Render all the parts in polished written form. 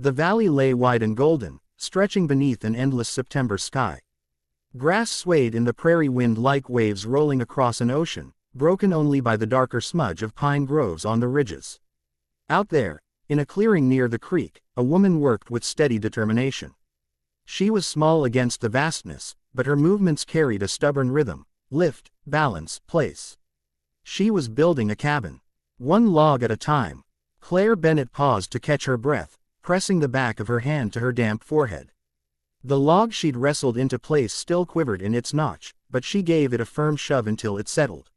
The valley lay wide and golden, stretching beneath an endless September sky. Grass swayed in the prairie wind like waves rolling across an ocean, broken only by the darker smudge of pine groves on the ridges. Out there, in a clearing near the creek, a woman worked with steady determination. She was small against the vastness, but her movements carried a stubborn rhythm: lift, balance, place. She was building a cabin. One log at a time. Claire Bennett paused to catch her breath, pressing the back of her hand to her damp forehead. The log she'd wrestled into place still quivered in its notch, but she gave it a firm shove until it settled.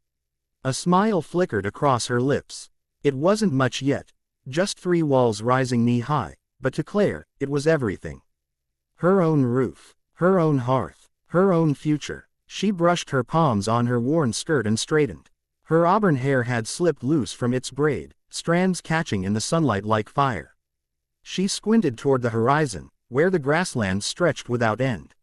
A smile flickered across her lips. It wasn't much yet, just 3 walls rising knee-high, but to Claire, it was everything. Her own roof, her own hearth, her own future. She brushed her palms on her worn skirt and straightened. Her auburn hair had slipped loose from its braid, strands catching in the sunlight like fire. She squinted toward the horizon, where the grasslands stretched without end.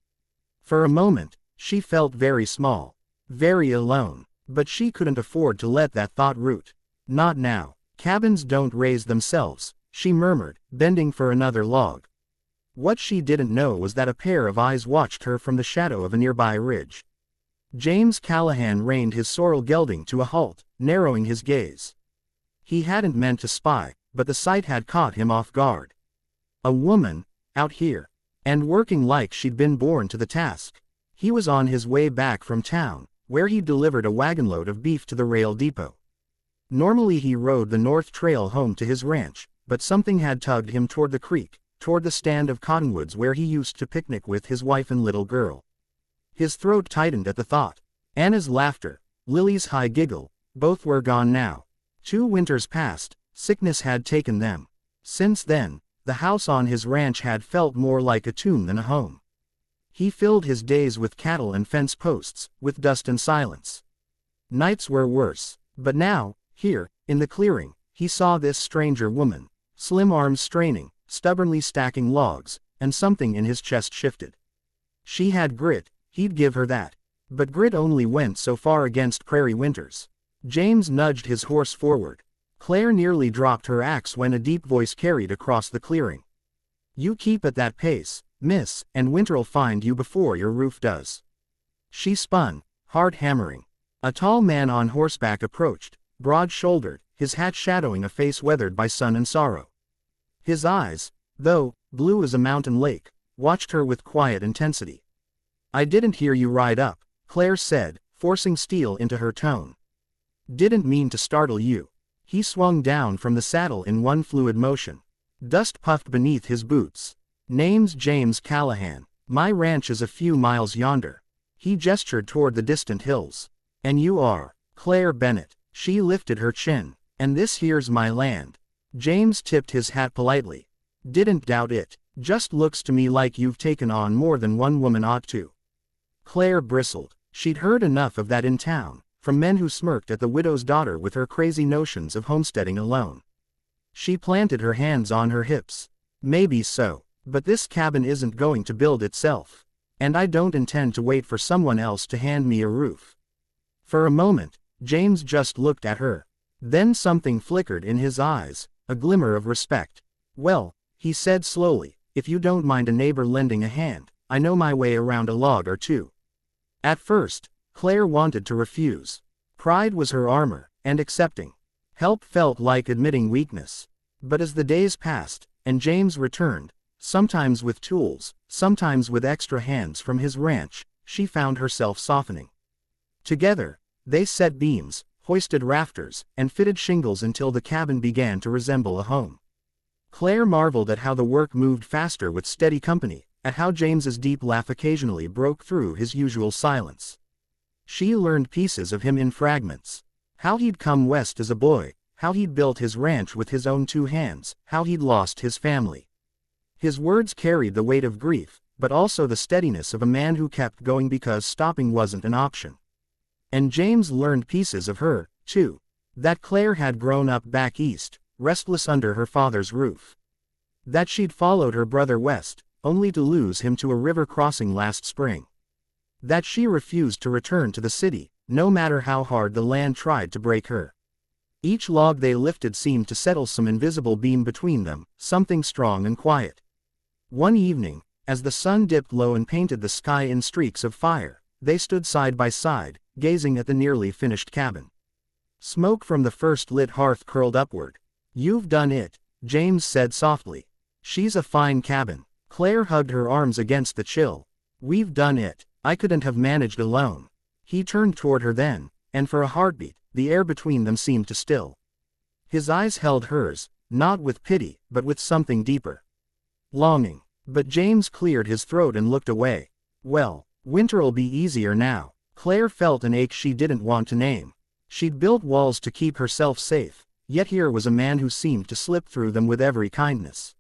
For a moment, she felt very small, very alone, but she couldn't afford to let that thought root. Not now. Cabins don't raise themselves, she murmured, bending for another log. What she didn't know was that a pair of eyes watched her from the shadow of a nearby ridge. James Callahan reined his sorrel gelding to a halt, narrowing his gaze. He hadn't meant to spy, but the sight had caught him off guard. A woman, out here, and working like she'd been born to the task. He was on his way back from town, where he'd delivered a wagonload of beef to the rail depot. Normally he rode the north trail home to his ranch, but something had tugged him toward the creek, toward the stand of cottonwoods where he used to picnic with his wife and little girl. His throat tightened at the thought. Anna's laughter, Lily's high giggle, both were gone now. 2 winters passed, sickness had taken them. Since then, the house on his ranch had felt more like a tomb than a home. He filled his days with cattle and fence posts, with dust and silence. Nights were worse, but now, here, in the clearing, he saw this stranger woman, slim arms straining, stubbornly stacking logs, and something in his chest shifted. She had grit, he'd give her that. But grit only went so far against prairie winters. James nudged his horse forward. Claire nearly dropped her axe when a deep voice carried across the clearing. "You keep at that pace, miss, and winter'll find you before your roof does." She spun, hard hammering. A tall man on horseback approached, broad-shouldered, his hat shadowing a face weathered by sun and sorrow. His eyes, though blue as a mountain lake, watched her with quiet intensity. "I didn't hear you ride up," Claire said, forcing steel into her tone. "Didn't mean to startle you." He swung down from the saddle in one fluid motion. Dust puffed beneath his boots. "Name's James Callahan. My ranch is a few miles yonder." He gestured toward the distant hills. "And you are Claire Bennett." She lifted her chin. "And this here's my land." James tipped his hat politely. "Didn't doubt it. Just looks to me like you've taken on more than one woman ought to." Claire bristled. She'd heard enough of that in town, from men who smirked at the widow's daughter with her crazy notions of homesteading alone. She planted her hands on her hips. "Maybe so, but this cabin isn't going to build itself. And I don't intend to wait for someone else to hand me a roof." For a moment, James just looked at her. Then something flickered in his eyes, a glimmer of respect. "Well," he said slowly, "if you don't mind a neighbor lending a hand, I know my way around a log or two." At first, Claire wanted to refuse. Pride was her armor, and accepting help felt like admitting weakness. But as the days passed, and James returned, sometimes with tools, sometimes with extra hands from his ranch, she found herself softening. Together, they set beams, hoisted rafters, and fitted shingles until the cabin began to resemble a home. Claire marveled at how the work moved faster with steady company, at how James's deep laugh occasionally broke through his usual silence. She learned pieces of him in fragments. How he'd come west as a boy, how he'd built his ranch with his own 2 hands, how he'd lost his family. His words carried the weight of grief, but also the steadiness of a man who kept going because stopping wasn't an option. And James learned pieces of her, too. That Claire had grown up back east, restless under her father's roof. That she'd followed her brother west, only to lose him to a river crossing last spring. That she refused to return to the city, no matter how hard the land tried to break her. Each log they lifted seemed to settle some invisible beam between them, something strong and quiet. One evening, as the sun dipped low and painted the sky in streaks of fire, they stood side by side, gazing at the nearly finished cabin. Smoke from the first lit hearth curled upward. "You've done it," James said softly. "She's a fine cabin." Claire hugged her arms against the chill. "We've done it. I couldn't have managed alone." He turned toward her then, and for a heartbeat, the air between them seemed to still. His eyes held hers, not with pity, but with something deeper. Longing. But James cleared his throat and looked away. "Well, winter'll be easier now." Claire felt an ache she didn't want to name. She'd built walls to keep herself safe, yet here was a man who seemed to slip through them with every kindness.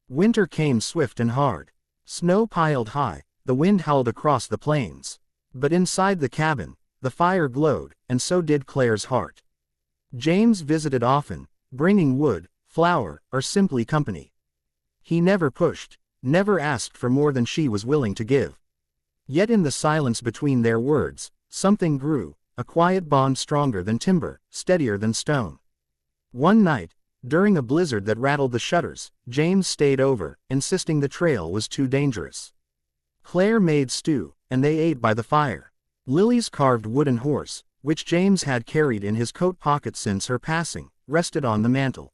Winter came swift and hard. Snow piled high, the wind howled across the plains. But inside the cabin, the fire glowed, and so did Claire's heart. James visited often, bringing wood, flour, or simply company. He never pushed, never asked for more than she was willing to give. Yet in the silence between their words, something grew, a quiet bond stronger than timber, steadier than stone. One night, during a blizzard that rattled the shutters, James stayed over, insisting the trail was too dangerous. Claire made stew, and they ate by the fire. Lily's carved wooden horse, which James had carried in his coat pocket since her passing, rested on the mantel.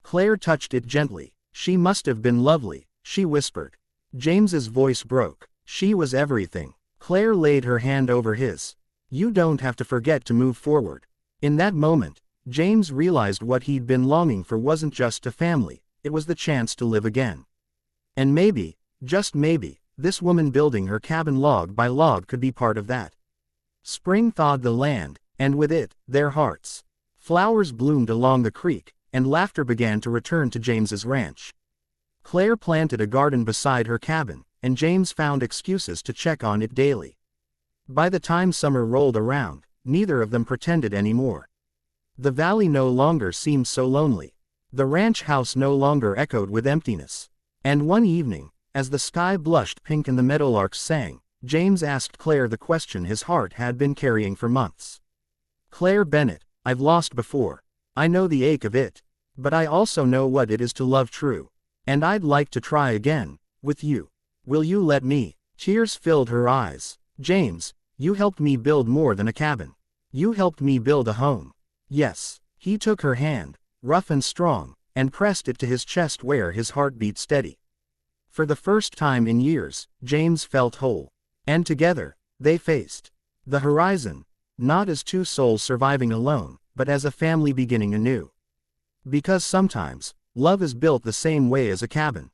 Claire touched it gently. "She must have been lovely," she whispered. James's voice broke. "She was everything." Claire laid her hand over his. "You don't have to forget to move forward." In that moment, James realized what he'd been longing for wasn't just a family, it was the chance to live again. And maybe, just maybe, this woman building her cabin log by log could be part of that. Spring thawed the land, and with it, their hearts. Flowers bloomed along the creek, and laughter began to return to James's ranch. Claire planted a garden beside her cabin, and James found excuses to check on it daily. By the time summer rolled around, neither of them pretended anymore. The valley no longer seemed so lonely. The ranch house no longer echoed with emptiness. And one evening, as the sky blushed pink and the meadowlarks sang, James asked Claire the question his heart had been carrying for months. "Claire Bennett, I've lost before. I know the ache of it. But I also know what it is to love true. And I'd like to try again, with you. Will you let me?" Tears filled her eyes. "James, you helped me build more than a cabin. You helped me build a home." "Yes." He took her hand, rough and strong, and pressed it to his chest where his heart beat steady. For the first time in years, James felt whole. And together, they faced the horizon, not as two souls surviving alone, but as a family beginning anew. Because sometimes, love is built the same way as a cabin.